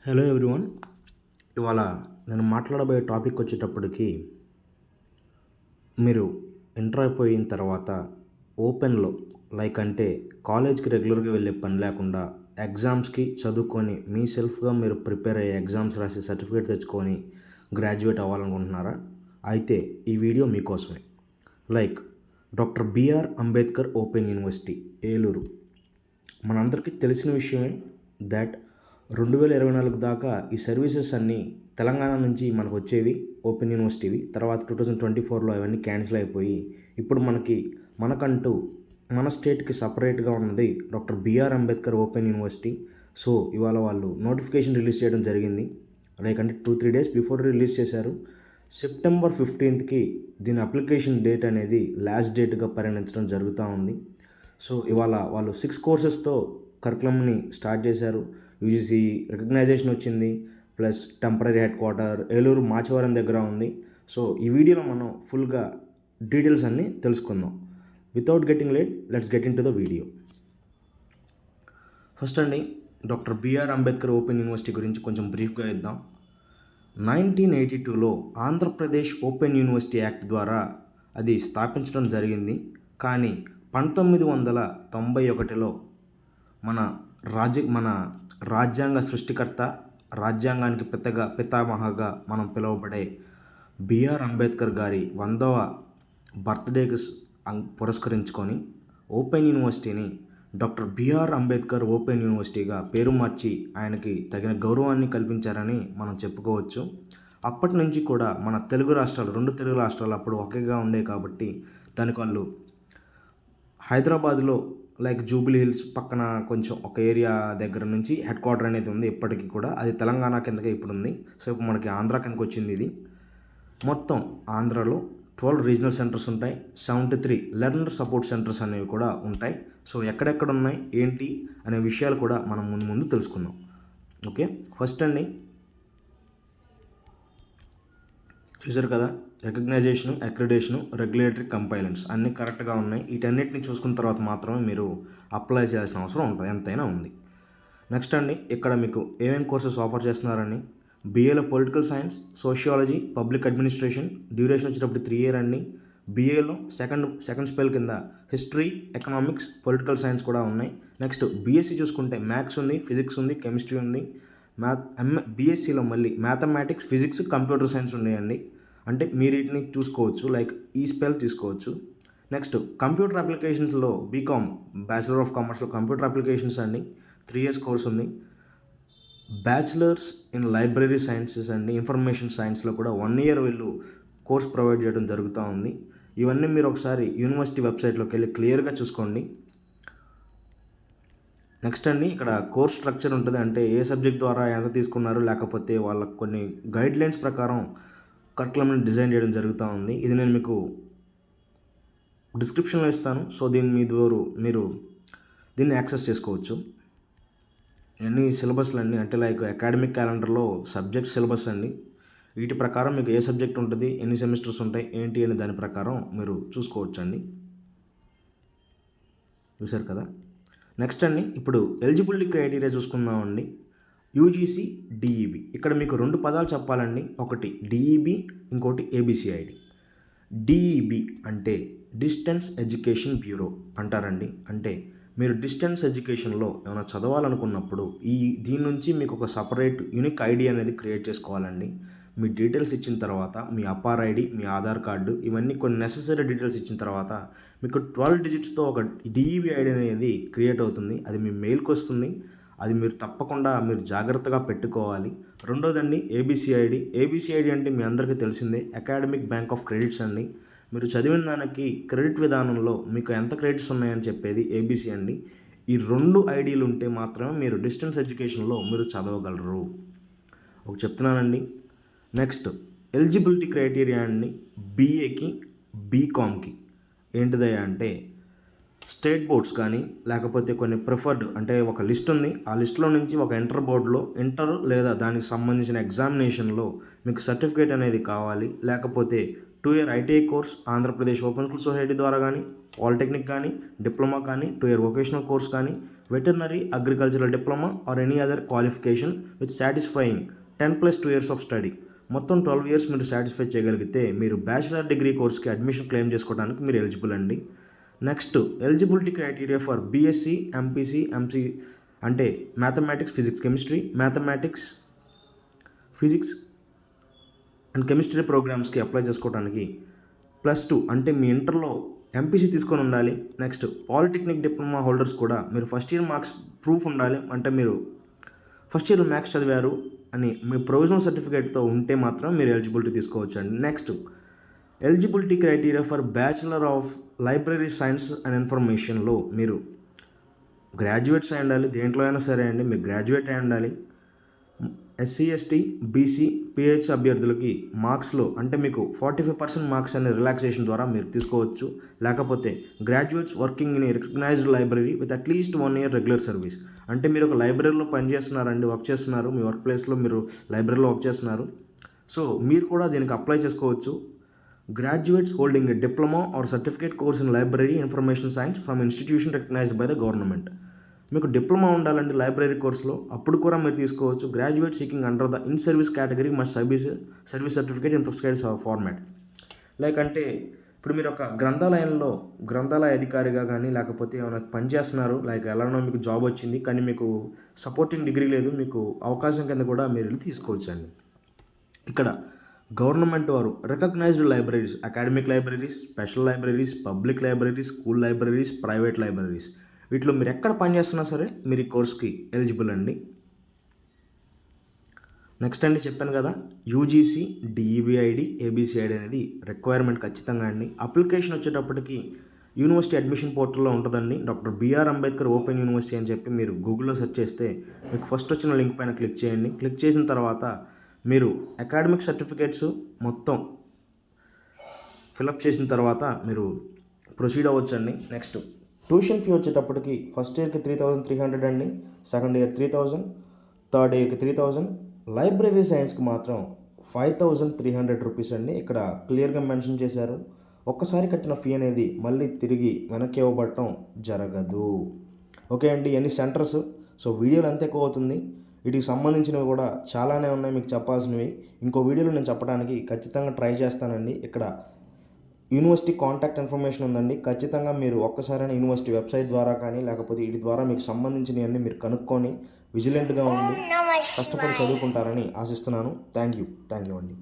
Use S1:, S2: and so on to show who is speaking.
S1: Hello everyone. ఇవాళ నేను మాట్లాడబోయే topic వచ్చేటప్పటికి మీరు ఇంటర్ అయిపోయిన తర్వాత ఓపెన్లో అంటే కాలేజ్కి రెగ్యులర్గా వెళ్ళే పని లేకుండా ఎగ్జామ్స్కి చదువుకొని మీ సెల్ఫ్గా మీరు ప్రిపేర్ అయ్యే ఎగ్జామ్స్ రాసి సర్టిఫికేట్ తెచ్చుకొని గ్రాడ్యుయేట్ అవ్వాలనుకుంటున్నారా? అయితే ఈ వీడియో మీకోసమే. Doctor BR Ambedkar open university Eluru మనందరికీ తెలిసిన విషయమే. దట్ 2024 దాకా ఈ సర్వీసెస్ అన్నీ తెలంగాణ నుంచి మనకు వచ్చేవి ఓపెన్ యూనివర్సిటీవి. తర్వాత 2024లో అవన్నీ క్యాన్సిల్ అయిపోయి ఇప్పుడు మనకంటూ మన స్టేట్కి సపరేట్గా ఉన్నది doctor BR Ambedkar open university. So ఇవాళ వాళ్ళు నోటిఫికేషన్ రిలీజ్ చేయడం జరిగింది. అంటే 2-3 డేస్ బిఫోర్ రిలీజ్ చేశారు. సెప్టెంబర్ 15కి దీని అప్లికేషన్ డేట్ అనేది లాస్ట్ డేట్గా పరిగణించడం జరుగుతూ ఉంది. సో ఇవాళ వాళ్ళు 6 కోర్సెస్తో కరికులంని స్టార్ట్ చేశారు. యూజీసీ రికగ్నైజేషన్ వచ్చింది, plus temporary head quarter Eluru Machavaram దగ్గర ఉంది. సో ఈ వీడియోలో మనం ఫుల్గా డీటెయిల్స్ అన్నీ తెలుసుకుందాం. Without getting late, let's get in to the video. First అండి, doctor BR Ambedkar open university గురించి కొంచెం బ్రీఫ్గా ఇద్దాం. 1982లో ఆంధ్రప్రదేశ్ ఓపెన్ యూనివర్సిటీ యాక్ట్ ద్వారా అది స్థాపించడం జరిగింది. కానీ 1991లో మన రాజ్యాంగ సృష్టికర్త, రాజ్యాంగానికి పితామహగా మనం పిలువబడే బిఆర్ అంబేద్కర్ గారి 100వ బర్త్డేకి పురస్కరించుకొని ఓపెన్ యూనివర్సిటీని డాక్టర్ బిఆర్ అంబేద్కర్ ఓపెన్ యూనివర్సిటీగా పేరు మార్చి ఆయనకి తగిన గౌరవాన్ని కల్పించారని మనం చెప్పుకోవచ్చు. అప్పటి నుంచి కూడా మన రెండు తెలుగు రాష్ట్రాలు అప్పుడు ఒకేగా ఉండేవి కాబట్టి దానికి వాళ్ళు హైదరాబాద్లో జూబ్లీ హిల్స్ పక్కన కొంచెం ఒక ఏరియా దగ్గర నుంచి హెడ్ క్వార్టర్ అనేది ఉంది. ఇప్పటికీ కూడా అది తెలంగాణ కిందకే ఇప్పుడు ఉంది. సో ఇప్పుడు మనకి ఆంధ్ర కిందకి వచ్చింది ఇది. మొత్తం ఆంధ్రాలో 12 రీజనల్ సెంటర్స్ ఉంటాయి, 73 లెర్నర్ సపోర్ట్ సెంటర్స్ అనేవి కూడా ఉంటాయి. సో ఎక్కడెక్కడ ఉన్నాయి ఏంటి అనే విషయాలు కూడా మనం ముందు తెలుసుకుందాం. ఓకే, ఫస్ట్ అండి, చూసారు కదా, రికగ్నైజేషను, అక్రిడేషను, రెగ్యులేటరీ కంపైలెన్స్ అన్నీ కరెక్ట్గా ఉన్నాయి. వీటన్నిటిని చూసుకున్న తర్వాత మాత్రమే మీరు అప్లై చేయాల్సిన అవసరం ఉంటుంది, ఎంతైనా ఉంది. నెక్స్ట్ అండి, ఇక్కడ మీకు ఏమేమి కోర్సెస్ ఆఫర్ చేస్తున్నారని, బీఏలో political science, sociology, public administration, duration వచ్చేటప్పుడు 3 year అండి. బీఏలో సెకండ్ స్పెల్ కింద హిస్టరీ, ఎకనామిక్స్, పొలిటికల్ సైన్స్ కూడా ఉన్నాయి. నెక్స్ట్ బీఎస్సీ చూసుకుంటే మ్యాథ్స్ ఉంది, ఫిజిక్స్ ఉంది, కెమిస్ట్రీ ఉంది. బీఎస్సీలో మళ్ళీ మ్యాథమెటిక్స్, ఫిజిక్స్, కంప్యూటర్ సైన్స్ ఉన్నాయండి. అంటే మీరు వీటిని చూసుకోవచ్చు, ఈ స్పెల్ తీసుకోవచ్చు. నెక్స్ట్ కంప్యూటర్ అప్లికేషన్స్లో బీకామ్, బ్యాచిలర్ ఆఫ్ కామర్స్లో కంప్యూటర్ అప్లికేషన్స్ అండి, 3 years కోర్స్ ఉంది. బ్యాచిలర్స్ ఇన్ లైబ్రరీ సైన్సెస్ అండి, ఇన్ఫర్మేషన్ సైన్స్లో కూడా 1 year వీళ్ళు కోర్స్ ప్రొవైడ్ చేయడం జరుగుతూ ఉంది. ఇవన్నీ మీరు ఒకసారి యూనివర్సిటీ వెబ్సైట్లోకి వెళ్ళి క్లియర్గా చూసుకోండి. నెక్స్ట్ అండి, ఇక్కడ కోర్స్ స్ట్రక్చర్ ఉంటుంది. అంటే ఏ సబ్జెక్ట్ ద్వారా ఎంత తీసుకున్నారు, లేకపోతే వాళ్ళకు కొన్ని గైడ్లైన్స్ ప్రకారం కరికులంని డిజైన్ చేయడం జరుగుతూ ఉంది. ఇది నేను మీకు డిస్క్రిప్షన్లో ఇస్తాను. సో మీరు దీన్ని యాక్సెస్ చేసుకోవచ్చు. ఎన్ని సిలబస్లు అండి అంటే అకాడమిక్ క్యాలెండర్లో సబ్జెక్ట్ సిలబస్ అండి. వీటి ప్రకారం మీకు ఏ సబ్జెక్ట్ ఉంటుంది, ఎన్ని సెమిస్టర్స్ ఉంటాయి ఏంటి అనే దాని ప్రకారం మీరు చూసుకోవచ్చు అండి. చూసారు కదా. నెక్స్ట్ అండి, ఇప్పుడు ఎలిజిబిలిటీ క్రైటీరియా చూసుకుందామండి. UGC, DEB. ఇక్కడ మీకు 2 పదాలు చెప్పాలండి. ఒకటి డిఈబి, ఇంకోటి ఏబిసిఐడి. డిఈబి అంటే డిస్టెన్స్ ఎడ్యుకేషన్ బ్యూరో అంటారండి. అంటే మీరు డిస్టెన్స్ ఎడ్యుకేషన్లో ఏమైనా చదవాలనుకున్నప్పుడు దీని నుంచి మీకు ఒక సపరేట్ యూనిక్ ఐడి అనేది క్రియేట్ చేసుకోవాలండి. మీ డీటెయిల్స్ ఇచ్చిన తర్వాత మీ అపార్ ఐడి, మీ ఆధార్ కార్డు, ఇవన్నీ కొన్ని నెసెసరీ డీటెయిల్స్ ఇచ్చిన తర్వాత మీకు 12 digitsతో ఒక డిఈబి ఐడి అనేది క్రియేట్ అవుతుంది. అది మీ మెయిల్కి వస్తుంది. అది మీరు తప్పకుండా జాగ్రత్తగా పెట్టుకోవాలి. రెండోదండి ఏబిసిఐడి అంటే మీ అందరికీ తెలిసిందే, అకాడమిక్ బ్యాంక్ ఆఫ్ క్రెడిట్స్ అండి. మీరు చదివిన దానికి క్రెడిట్ విధానంలో మీకు ఎంత క్రెడిట్స్ ఉన్నాయని చెప్పేది ఏబిసి అండి. ఈ 2 ఐడీలు ఉంటే మాత్రమే మీరు డిస్టెన్స్ ఎడ్యుకేషన్లో మీరు చదవగలరు. ఒక చెప్తున్నానండి. నెక్స్ట్ ఎలిజిబిలిటీ క్రైటీరియా అండి. బీఏకి, బీకామ్కి ఏంటిదయ్యా అంటే స్టేట్ బోర్డ్స్ కానీ లేకపోతే కొన్ని ప్రిఫర్డ్ అంటే ఒక లిస్ట్ ఉంది. ఆ లిస్ట్లో నుంచి ఒక ఇంటర్ లేదా దానికి సంబంధించిన ఎగ్జామినేషన్లో మీకు సర్టిఫికేట్ అనేది కావాలి. లేకపోతే 2 year ITI course Andhra Pradesh open school society ద్వారా కానీ, పాలిటెక్నిక్ కానీ, డిప్లొమా కానీ, 2 year వొకేషనల్ కోర్స్ కానీ, veterinary agricultural diploma or any other qualification with satisfying 10+2 years of study. మొత్తం 12 years మీరు సాటిస్ఫై చేయగలిగితే మీరు బ్యాచిలర్ డిగ్రీ కోర్స్కి అడ్మిషన్ క్లెయిమ్ చేసుకోవడానికి మీరు ఎలిజిబుల్ అండి. Next eligibility criteria for BSc, MPC, MC అంటే mathematics, physics, chemistry, mathematics, physics and chemistry ప్రోగ్రామ్స్కి అప్లై చేసుకోవడానికి +2 అంటే మీ ఇంటర్లో ఎంపీసీ తీసుకొని ఉండాలి. నెక్స్ట్ పాలిటెక్నిక్ డిప్లొమా హోల్డర్స్ కూడా మీరు ఫస్ట్ ఇయర్ మార్క్స్ ప్రూఫ్ ఉండాలి. అంటే మీరు ఫస్ట్ ఇయర్ మ్యాథ్స్ చదివారు అని మీ ప్రొవిజనల్ సర్టిఫికేట్తో ఉంటే మాత్రం మీరు ఎలిజిబిలిటీ తీసుకోవచ్చు అండి. Next eligibility criteria for bachelor of library science and ఇన్ఫర్మేషన్లో మీరు గ్రాడ్యుయేట్స్ అయి ఉండాలి. దేంట్లో అయినా సరే అండి మీరు గ్రాడ్యుయేట్ అయి ఉండాలి. ఎస్సీ, ఎస్టీ, బీసీ, పిహెచ్ అభ్యర్థులకి మార్క్స్లో అంటే మీకు 45% మార్క్స్ అనే రిలాక్సేషన్ ద్వారా మీరు తీసుకోవచ్చు. లేకపోతే graduates working in a recognised library with at least 1 year regular service అంటే మీరు ఒక లైబ్రరీలో పనిచేస్తున్నారండి, వర్క్ చేస్తున్నారు, మీ వర్క్ ప్లేస్లో మీరు లైబ్రరీలో వర్క్ చేస్తున్నారు. సో మీరు కూడా దీనికి అప్లై చేసుకోవచ్చు. Graduates holding a diploma or certificate course in library information science from institution recognised by the government. మీకు డిప్లొమా ఉండాలండి లైబ్రరీ కోర్సులో, అప్పుడు కూడా మీరు తీసుకోవచ్చు. Graduate seeking under the in service category must service certificate in prescribed format. Like అంటే ఇప్పుడు మీరు ఒక గ్రంథాలయ అధికారిగా కానీ లేకపోతే ఏమైనా పనిచేస్తున్నారు, లైక్ ఎలానో మీకు జాబ్ వచ్చింది కానీ మీకు సపోర్టింగ్ డిగ్రీ లేదు, మీకు అవకాశం కింద కూడా మీరు వెళ్ళి తీసుకోవచ్చు అండి. ఇక్కడ గవర్నమెంట్ వారు recognised libraries, academic libraries, special libraries, public libraries, school libraries, private libraries వీటిలో మీరు ఎక్కడ పనిచేస్తున్నా సరే మీరు ఈ కోర్స్కి ఎలిజిబుల్ అండి. నెక్స్ట్ అండి చెప్పాను కదా యూజీసీ, డిఈబిఐడి, ఏబిసిఐడి అనేది రిక్వైర్మెంట్ ఖచ్చితంగా అండి. అప్లికేషన్ వచ్చేటప్పటికి యూనివర్సిటీ అడ్మిషన్ పోర్టల్లో ఉంటుందండి. Doctor BR Ambedkar open university అని చెప్పి మీరు గూగుల్లో సెర్చ్ చేస్తే మీకు ఫస్ట్ వచ్చిన లింక్ పైన క్లిక్ చేయండి. క్లిక్ చేసిన తర్వాత మీరు అకాడమిక్ సర్టిఫికేట్స్ మొత్తం ఫిలప్ చేసిన తర్వాత మీరు ప్రొసీడ్ అవ్వచ్చండి. నెక్స్ట్ ట్యూషన్ ఫీ వచ్చేటప్పటికి ఫస్ట్ ఇయర్కి 3,300 అండి, సెకండ్ ఇయర్ 3,000, థర్డ్ ఇయర్కి 3,000, లైబ్రరీ సైన్స్కి మాత్రం 5,300 రూపీస్ అండి. ఇక్కడ క్లియర్గా మెన్షన్ చేశారు. ఒక్కసారి కట్టిన ఫీ అనేది మళ్ళీ తిరిగి వెనక్కి ఇవ్వబడటం జరగదు. ఓకే అండి, ఎన్ని సెంటర్స్, సో వీడియోలు ఎంత ఎక్కువ అవుతుంది, వీటికి సంబంధించినవి కూడా చాలానే ఉన్నాయి మీకు చెప్పాల్సినవి. ఇంకో వీడియోలో నేను చెప్పడానికి ఖచ్చితంగా ట్రై చేస్తానండి. ఇక్కడ యూనివర్సిటీ కాంటాక్ట్ ఇన్ఫర్మేషన్ ఉందండి. ఖచ్చితంగా మీరు ఒక్కసారైనా యూనివర్సిటీ వెబ్సైట్ ద్వారా కానీ లేకపోతే వీటి ద్వారా మీకు సంబంధించినవన్నీ మీరు కనుక్కొని విజిలెంట్గా ఉండి కష్టపడి చదువుకుంటారని ఆశిస్తున్నాను. థ్యాంక్ యూ అండి.